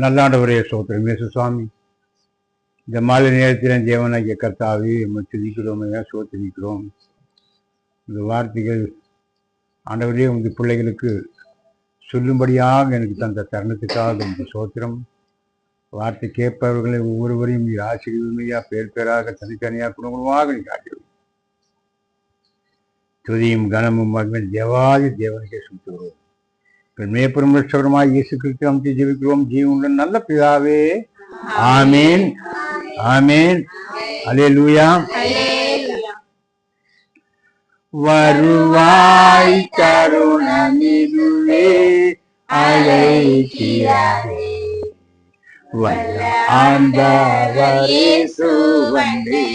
நல்லாண்டவரே சோத்திரம் இயேசு சுவாமி. இந்த மாலை நேரத்தில் தேவனாகிய கர்த்தாவே துதிக்கிறோம், சோத்திரிக்கிறோம். இந்த வார்த்தைகள் ஆண்டவரே உங்கள் பிள்ளைகளுக்கு சொல்லும்படியாக எனக்கு தந்த தருணத்துக்காக இந்த சோத்திரம். வார்த்தை கேட்பவர்களை ஒவ்வொருவரையும் ஆசிரியமையா பேர் பேராக தனித்தனியாக குடும்பமாக நீ ஆசிரியர். துதியும் கனமும் மகிழ்ச்சி தேவாதி தேவனுக்கே செலுத்துகிறோம். மேற்பெருமாய் இயேசு கிறிஸ்து அமைத்து ஜெபிக்கிறோம் ஜீவனுடன் நல்ல பிதாவே. ஆமேன் ஆமேன். அல்லேலூயா. வருவாய் தருணமிதுவே அழைக்கிறாரே, வல்ல ஆண்டவர் இயேசு வந்தே.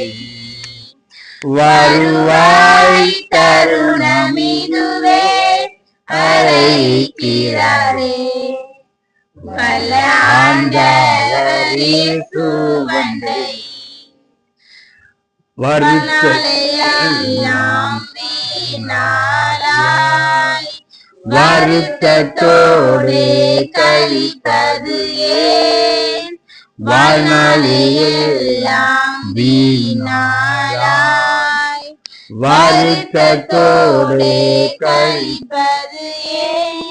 வருவாய் தருணமிதுவே அழைக்கிறாரே, வல்ல ஆண்டவர் இயேசு வந்தே. வருத்தத்தோடு கழிப்பது ஏன், வாழ்நாளெல்லாம் வீணாய். வருத்தத்தோடு கழிப்பது ஏன்,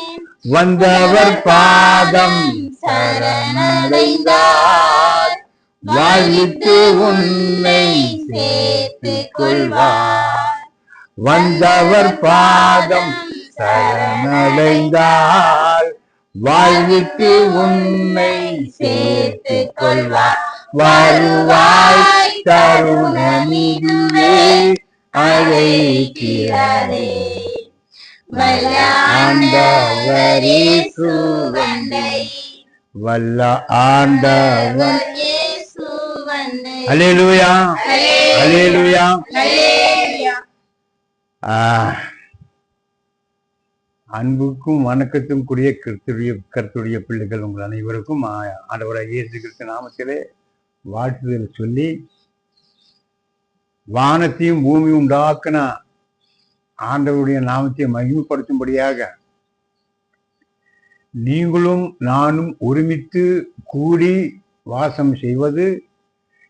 வந்தவர் பாதம் சரணடைந்தார், வாழ்வித்து உன்னை சேர்த்துக் கொள்வார். வந்தவர் பாதம் சரணடைந்தால், வாழ்வித்து உன்னை சேர்த்துக் கொள்வார். வருவாய் தருணமிதுவே அழைக்கிறாரே, வல்ல ஆண்டவர் இயேசு வந்தே. வல்ல ஆண்டவர் இயேசு வந்தே. அல்லேலூயா அல்லேலூயா. அன்புக்கும் வணக்கத்தும் கூடிய கர்த்தருடைய பிள்ளைகள் உங்கள் அனைவருக்கும் ஆண்டவராகிய இயேசு கிறிஸ்து நாமத்திலே வாழ்த்துதல் சொல்லி, வானத்தையும் பூமியும் உண்டாக்கின ஆண்டவருடைய நாமத்தை மகிமைப்படுத்தும்படியாக நீங்களும் நானும் ஒருமித்து கூடி வாசம் செய்வது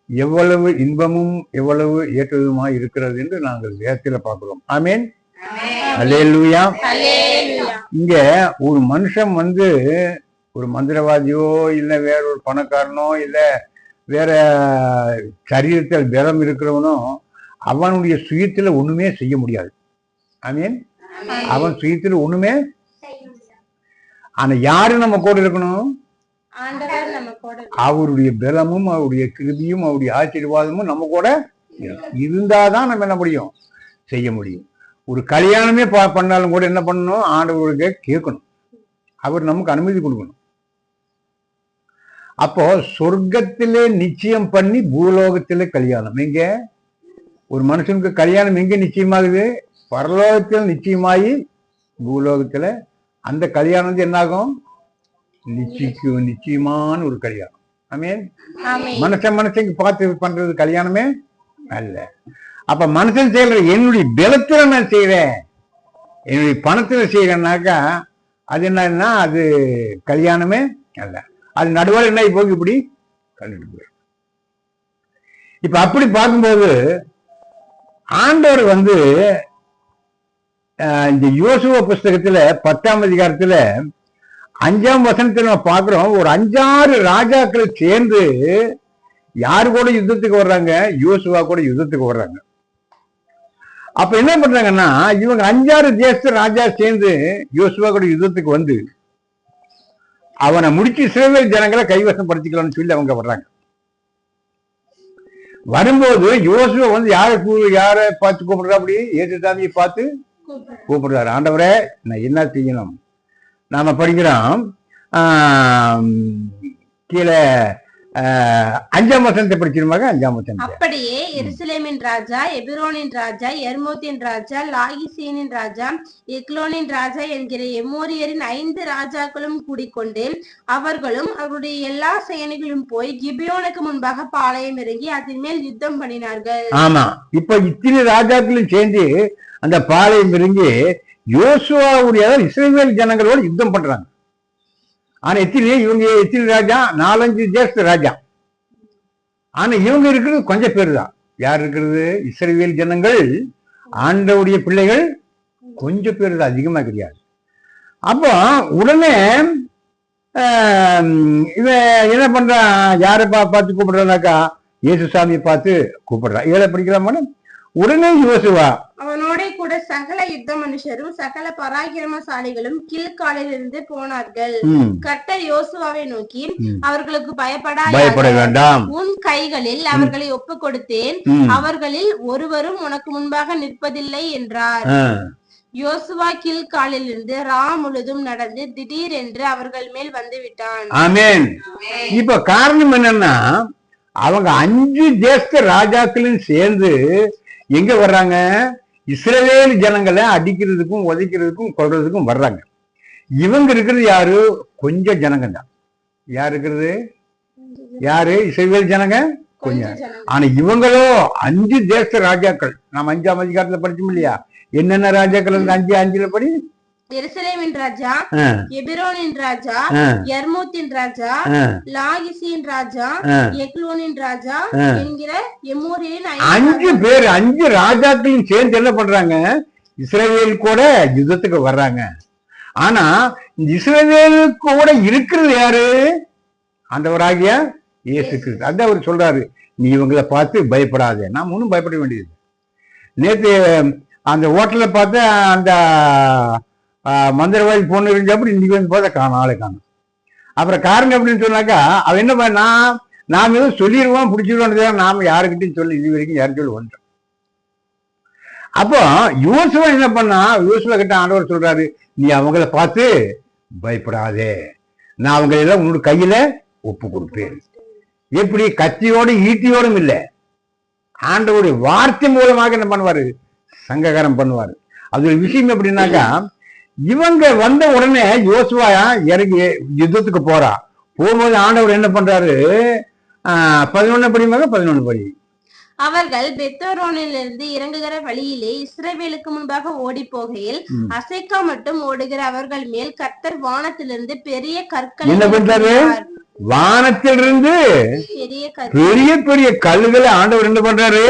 எவ்வளவு இன்பமும் எவ்வளவு ஏற்றதுமாய் இருக்கிறது என்று நாங்கள் வேதத்தில் பார்க்கிறோம். ஆமேன். அல்லேலூயா. இங்க ஒரு மனுஷன் ஒரு மந்திரவாதியோ இல்ல வேற ஒரு பணக்காரனோ இல்ல வேற சரீரத்தில் பலம் இருக்கிறவனோ அவனுடைய சுயத்துல ஒண்ணுமே செய்ய முடியாது. ஆமீன். அவன் சுயத்துல ஒண்ணுமே. ஆனா யாரு நம்ம கூட இருக்கணும்? அவருடைய பலமும் அவருடைய கிருபியும் அவருடைய ஆசீர்வாதமும் நம்ம கூட இருந்தாதான் நம்ம என்ன முடியும், செய்ய முடியும். ஒரு கல்யாணமே பண்ணாலும் கூட என்ன பண்ணணும்? ஆண்டவருக்கு கேட்கணும், அவர் நமக்கு அனுமதி கொடுக்கணும். அப்போ சொர்க்கத்திலே நிச்சயம் பண்ணி பூலோகத்திலே கல்யாணம். எங்க ஒரு மனுஷனுக்கு கல்யாணம் எங்க நிச்சயமாகுது? பரலோகத்தில் நிச்சயமாயி பூலோகத்துல அந்த கல்யாணம் என்னாகும்? நிச்சயமான ஒரு கல்யாணம். ஆமீன். மனுஷங்க பார்த்து பண்றது கல்யாணமே அல்ல. அப்ப மனுஷன் செய்யற என்னுடைய பலத்துல நான் செய்யறேன், என்னுடைய பணத்துல செய்யறேன்னாக்கா அது என்னன்னா அது கல்யாணமே அல்ல. அது நடுவால் என்ன போய் இப்படி கண்டுட்டு போய். இப்ப அப்படி பார்க்கும்போது ஆண்டவர் இந்த யோசுவா புஸ்தகத்துல 10ஆம் அதிகாரத்துல 5ஆம் வசனத்துல நம்ம பார்க்கிறோம். ஒரு 5-6 ராஜாக்கள் சேர்ந்து யாரு கூட யுத்தத்துக்கு வர்றாங்க? யோசுவா கூட யுத்தத்துக்கு வர்றாங்க. அப்ப என்ன பண்றாங்கன்னா, இவங்க 5-6 தேச ராஜா சேர்ந்து யோசுவா கூட யுத்தத்துக்கு வந்து அவனை முடிச்சு இஸ்ரவேல் ஜனங்களை கைவசம் படுத்திக்கலாம்னு சொல்லி அவங்க வர்றாங்க. வரும்போது யோசுவா யார பார்த்து கூப்பிடுறா? அப்படி ஏசுதாமியை பார்த்து கூப்பிடுறாரு. ஆண்டவரே, நான் என்ன செய்யணும்? நாம படிக்கிறோம் கீழே 5ஆம் வசனத்தை படிச்சிருமாங்க. 5ஆம் வசனம். அப்படியே எருசலேமின் ராஜா, எபிரோனின் ராஜா, எர்மோத்தின் ராஜா, லாகிசீனின் ராஜா, எக்லோனின் ராஜா என்கிற எமோரியரின் 5 ராஜாக்களும் கூடிக்கொண்டு அவர்களும் அவருடைய எல்லா சேனைகளும் போய் கிபியோனுக்கு முன்பாக பாளையம் இறங்கி அதன் மேல் யுத்தம் பண்ணினார்கள். ஆமா, இப்ப இத்தனை ராஜாக்களும் சேர்ந்து அந்த பாளையம் இறங்கி யோசுவாவுடைய இஸ்ரவேல் ஜனங்களோடு யுத்தம் பண்றாங்க. ஆனா எத்தனை ராஜா? 4-5 ஜேஷ்ட ராஜா. ஆனா இவங்க இருக்கிறது கொஞ்சம் பேர் தான். யார் இருக்கிறது? இஸ்ரவேல் ஜனங்கள், ஆண்டவருடைய பிள்ளைகள் கொஞ்சம் பேர் தான், அதிகமா கிடையாது. அப்போ உடனே இவன் என்ன பண்றான்? யாரை பார்த்து கூப்பிடுறானாக்கா இயேசுசாமியை பார்த்து கூப்பிடுறான். 7 படிக்கலாமா? உடனே யோசுவா அவனோட கூட சகல யுத்த மனுஷரும் சகல பராக்கிரமசாலிகளும் கீழ்காலிலிருந்து போனார்கள். கர்த்தர் யோசுவாவை நோக்கி, அவர்களுக்கு பயப்பட வேண்டாம், உன் கைகளில் அவர்களை ஒப்பு கொடுத்தேன், அவர்களில் ஒருவரும் உனக்கு முன்பாக நிற்பதில்லை என்றார். யோசுவா கீழ்காலிலிருந்து முழுதும் நடந்து திடீரென்று அவர்கள் மேல் வந்து விட்டான். ஆமென். இப்ப காரணம் என்னன்னா, அவங்க 5 ஜேஷ்ட ராஜாக்களும் சேர்ந்து எங்க வர்றாங்க? இஸ்ரவேல் ஜனங்களை அடிக்கிறதுக்கும் உதைக்கிறதுக்கும் கொல்றதுக்கும் வர்றாங்க. இவங்க இருக்கிறது யாரு? கொஞ்சம் ஜனங்க தான். யார் இருக்கிறது? யாரு? இஸ்ரவேல் ஜனங்க கொஞ்சம். ஆனா இவங்களோ 5 ஜேஷ்ட ராஜாக்கள். நாம் 5ஆம் அதிகாரத்துல படிச்சோம் இல்லையா? என்னென்ன ராஜாக்கள்? 5 படி. எருசலேமின் ராஜா, எபிரோனின் ராஜா, யர்மூத்தின் ராஜா, லாகிசின் ராஜா, எக்லோனின் ராஜா என்கிற எமோரியரின் 5 பேர், 5 ராஜாக்களையும் சேர்ந்து என்ன பண்றாங்க? இஸ்ரவேல் கூட யுத்தத்துக்கு வர்றாங்க. ஆனா இந்த இஸ்ரவேல் கூட இருக்கிறது யாரு? ஆண்டவராகிய இயேசு கிறிஸ்து. அதான் அவர் சொல்றாரு, நீ இவங்களை பார்த்து பயப்படாதே. நாம் ஒன்றும் பயப்பட வேண்டியது. நேற்று அந்த ஹோட்டல்ல பார்த்து அந்த மந்திரவாதி பொண்ணு இருந்தப்படி இன்னைக்கு வந்து பார்த்தா ஆளை காணும். அப்புறம் காரணம் எப்படின்னு சொன்னாக்கா, அவன் என்ன பண்ணா, நாம் எதுவும் சொல்லிடுவோம் பிடிச்சிருவோம், நாம யாருக்கிட்டையும் சொல்லி இது வரைக்கும் யாரும் சொல்லி வந்துட்டோம். அப்போ யோசுவா என்ன பண்ணா? யோசுவா கிட்ட ஆண்டவர் சொல்றாரு, நீ அவங்கள பார்த்து பயப்படாதே, நான் அவங்களை எல்லாம் உன்னோட கையில ஒப்பு கொடுப்பேன். எப்படி? கத்தியோடு ஈட்டியோடும் இல்லை, ஆண்டவருடைய வார்த்தை மூலமாக என்ன பண்ணுவாரு? சங்ககாரம் பண்ணுவாரு. அது ஒரு விஷயம். எப்படின்னாக்கா, இவங்க வந்த உடனே யோசுவா இறங்கி யுத்தத்துக்கு போறா. போகும்போது ஆண்டவர் என்ன பண்றாரு? 11 படிமாக 11 படி. அவர்கள் பெத்தோரோனிலிருந்து இறங்குகிற வழியிலே இஸ்ரவேலுக்கு முன்பாக ஓடி போகையில் அசைக்கா மட்டும் ஓடுகிற அவர்கள் மேல் கர்த்தர் வானத்திலிருந்து பெரிய கற்கள் என்ன பண்றாரு? வானத்திலிருந்து பெரிய பெரிய கல்லுகளை ஆண்டவர் என்ன பண்றாரு?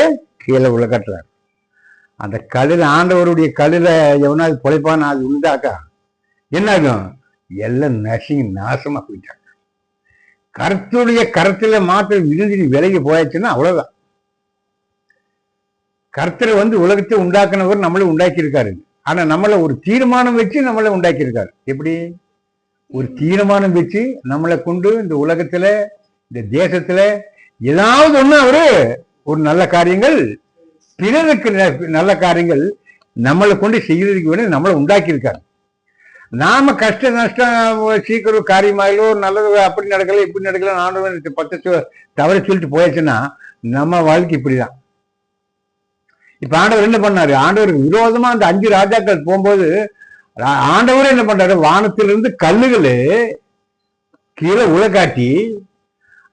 கீழே உள்ள கட்டுறாரு. அந்த கல்லுல, ஆண்டவருடைய கல்லுல எவனாவது பொழைப்பான்னு அது உண்டாக்கா என்ன ஆகும்? எல்லாம் நாசமா போயிட்டாங்க. கர்த்தருடைய கருத்துல மாத்திரம் விழுந்து விலகி போயாச்சுன்னா அவ்வளவுதான். கர்த்தரை உலகத்தை உண்டாக்குனவர் நம்மளை உண்டாக்கி இருக்காரு. ஆனா நம்மள ஒரு தீர்மானம் வச்சு நம்மளை உண்டாக்கி இருக்காரு. எப்படி? ஒரு தீர்மானம் வச்சு நம்மளை கொண்டு இந்த உலகத்துல, இந்த தேசத்துல ஏதாவது ஒண்ணு அவரு ஒரு நல்ல காரியங்கள், பிறருக்கு நல்ல காரியங்கள் நம்மளை கொண்டு செய்யறதுக்கு வேணும் நம்மளை உண்டாக்கி இருக்காரு. நாம கஷ்ட நஷ்டம் சீக்கிரம் காரியமாயிலோ நல்லது அப்படி நடக்கல இப்படி நடக்கல 10 தவறை சொல்லிட்டு போயாச்சுன்னா நம்ம வாழ்க்கை இப்படிதான். இப்ப ஆண்டவர் என்ன பண்ணாரு? ஆண்டவருக்கு விரோதமா அந்த 5 ராஜாக்கள் போகும்போது ஆண்டவரே என்ன பண்றாரு? வானத்திலிருந்து கல்லுகளு கீழே உலகாட்டி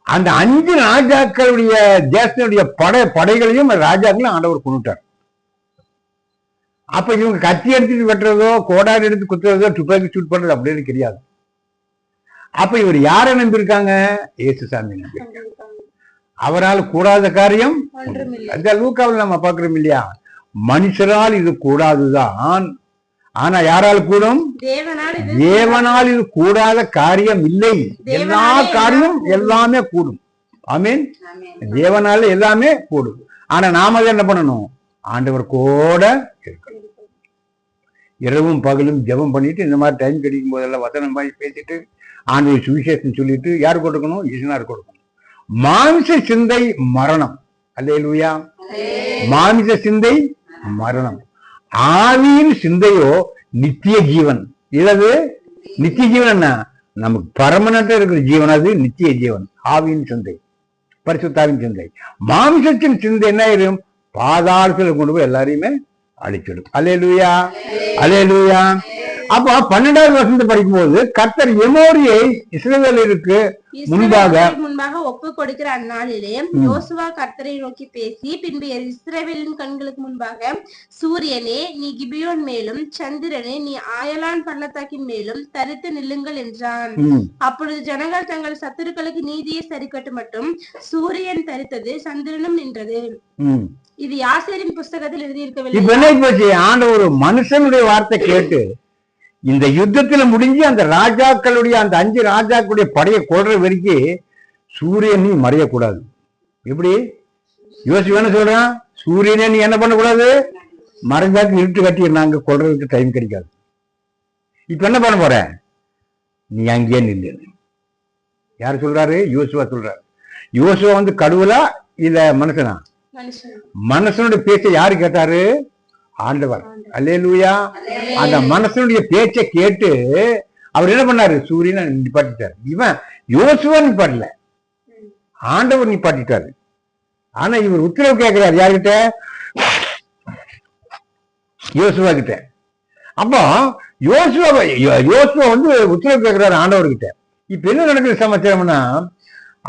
அந்த 5 ராஜாக்களுடைய தேசனுடைய படைகளையும் ராஜாக்களையும் ஆண்டவர் கொண்டுட்டார். அப்ப இவங்க கத்தி எடுத்துட்டு வெட்டுறதோ, கோடாரி எடுத்து குத்துறதோ, துப்பாக்கி சூட் பண்றது அப்படின்னு கிடையாது. அப்ப இவர் யாரை நம்பியிருக்காங்க? இயேசுசாமி நம்பியிருக்காங்க. அவரால் கூடாத காரியம் அந்த லூக்காவில் நம்ம பார்க்கிறோம் இல்லையா? மனுஷரால் இது கூடாதுதான், ஆனா யாரால் கூடும்? தேவனால் இது கூடாத காரியம் இல்லை. எல்லா காரியம் எல்லாமே கூடும். ஆமீன். தேவனால எல்லாமே கூடும். ஆனா நாம என்ன பண்ணணும்? ஆண்டவர் கூட இருக்கணும். இரவும் பகலும் ஜெபம் பண்ணிட்டு இந்த மாதிரி டைம் கிடைக்கும் போதெல்லாம் வசனம் மாதிரி பேசிட்டு ஆண்டவர் சுவிசேஷம் சொல்லிட்டு யாரு கொடுக்கணும்? ஈசனார் கொடுக்கணும். மாமிச சிந்தை மரணம். அல்லேலூயா. மாமிச சிந்தை மரணம். ஆவியின் சிந்தையோ நித்திய ஜீவன். இல்லது நித்திய ஜீவன் என்ன? நமக்கு பர்மனண்டா இருக்கிற ஜீவன், அது நித்திய ஜீவன். ஆவியின் சிந்தை, பரிசுத்தாவின் சிந்தை. மாமிசத்தின் சிந்தை என்ன ஆயிரும்? பாதாளத்தில் கொண்டு போய் எல்லாரையுமே அழிச்சிடும். அல்லேலூயா, அல்லேலூயா. அப்ப 12வது வசனத்தை படிக்கும்போது கர்த்தர் எமோரியை இஸ்ரவேலருக்கு முன்பாக ஒப்பு கொடுக்கிற அந்நாளிலே யோசுவா கர்த்தரை நோக்கி பேசி, பின்பு இஸ்ரவேலின் கண்களுக்கு முன்பாக சூரியனே நீ கிபியோன் மேலும், சந்திரனே நீ ஆயலான் பள்ளத்தாக்கின் மேலும் தரித்து நில்லுங்கள் என்றான். அப்பொழுது ஜனங்கள் தங்கள் சத்துருக்களுக்கு நீதியை சரிக்கட்டு மட்டும் சூரியன் தரித்தது, சந்திரனும் நின்றது. இது யாசேரின் புஸ்தகத்தில் எழுதியிருக்கவில்லை. ஆண்டவர் ஒரு மனுஷனுடைய வார்த்தை கேட்டு இந்த யுத்தத்துல முடிஞ்சு அந்த ராஜாக்களுடைய அந்த 5 ராஜாக்களுடைய படையை கொள்ற வரைக்கும் சூரியன் நீ மறையக்கூடாது. எப்படி யோசிச்சு சொல்றான், சூரியனே நீ என்ன பண்ணக்கூடாது, மறைஞ்சாக்கு இருட்டு கட்டி நாங்க கொள்றதுக்கு டைம் கிடைக்காது. இப்ப என்ன பண்ண போற, நீ அங்கேயே நின்று. யாரு சொல்றாரு, யோசுவா சொல்றாரு. யோசுவா கடவுளா இல்ல மனுஷனா? மனுஷனுடைய பேச்சை யாரு கேட்டாரு, ஆண்டவர். அல்லேலூயா. அந்த மனுஷனுடைய பேச்சை கேட்டு அவர் என்ன பண்ணாரு, சூரியனை நிப்பாட்டிட்டாரு. இவன் யோசுவா நிப்பாட்டல, ஆண்டவர் நிப்பாட்டிட்டாரு. ஆனா இவர் உத்தரவு கேட்கிறார் யாருகிட்ட, யோசுவா கிட்ட. அப்போ யோசுவா உத்தரவு கேட்கிறாரு ஆண்டவர்கிட்ட. இப்ப என்ன நடக்குது சமாச்சாரம்னா,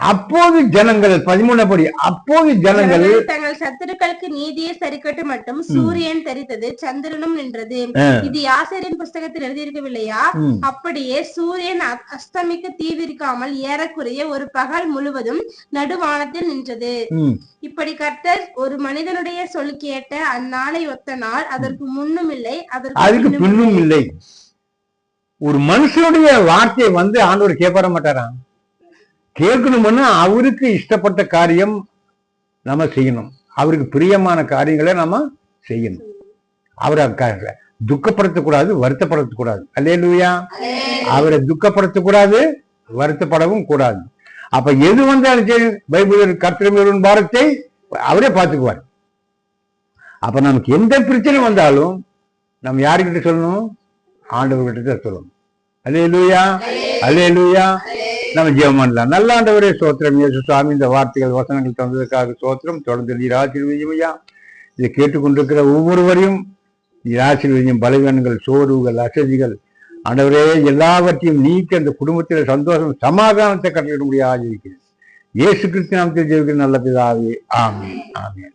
அப்போது ஜனங்கள் 13 படி, அப்போது ஜனங்கள் தங்கள் சத்துருக்களுக்கு நீதியை சரிக்கட்டு மட்டும் சூரியன் தரித்தது, சந்திரனும் நின்றது. இது யாசேரின் புஸ்தகத்தில் எழுதியிருக்கவில்லையா? அப்படியே சூரியன் அஸ்தமிக்க தீவிரிக்காமல் ஏறக்குறைய ஒரு பகல் முழுவதும் நடுவானத்தில் நின்றது. இப்படி கர்த்தர் ஒரு மனிதனுடைய சொல் கேட்ட அந்நாளை ஒத்த நாள் அதற்கு முன்னும் இல்லை அதற்கு பின்னும் இல்லை. ஒரு மனுஷனுடைய வார்த்தையை ஆண்டவர் கேட்பற மாட்டாராம். கேட்கணும்னா அவருக்கு இஷ்டப்பட்ட காரியம் நம்ம செய்யணும், அவருக்கு பிரியமான காரியங்களை நம்ம செய்யணும். அவரை துக்கப்படுத்தக்கூடாது, வருத்தப்படுத்தக்கூடாது. அல்லேலூயா. அவரை துக்கப்படுத்தக்கூடாது, வருத்தப்படவும் கூடாது. அப்ப எது வந்தாலும் சரி, பைபிள் கர்த்தர் பாரத்தை அவரே பார்த்துக்குவார். அப்ப நமக்கு எந்த பிரச்சனை வந்தாலும் நம்ம யாருக்கிட்ட சொல்லணும், ஆண்டவர்கிட்ட சொல்லணும். அல்லேலூயா, அல்லேலூயா. நம்ம ஜெபம் பண்ணலாம். நல்ல ஆண்டவரே ஸ்தோத்திரம். இயேசு சுவாமி, இந்த வார்த்தைகள் வசனங்கள் தந்ததுக்காக ஸ்தோத்திரம். தொடர்ந்து நீர் ஆசீர்வதியும். இதை கேட்டுக்கொண்டிருக்கிற ஒவ்வொருவரையும் நீர் ஆசீர்வதியும். பலவீனங்கள், சோர்வுகள், அசதிகள் ஆண்டவரே எல்லாவற்றையும் நீக்கி அந்த குடும்பத்தில் சந்தோஷம், சமாதானத்தை கட்டளிட முடியாது இருக்கிறது. இயேசு கிறிஸ்து நாமத்தில் ஜெபிக்கிற நல்ல பிதாவே, ஆமென், ஆமென்.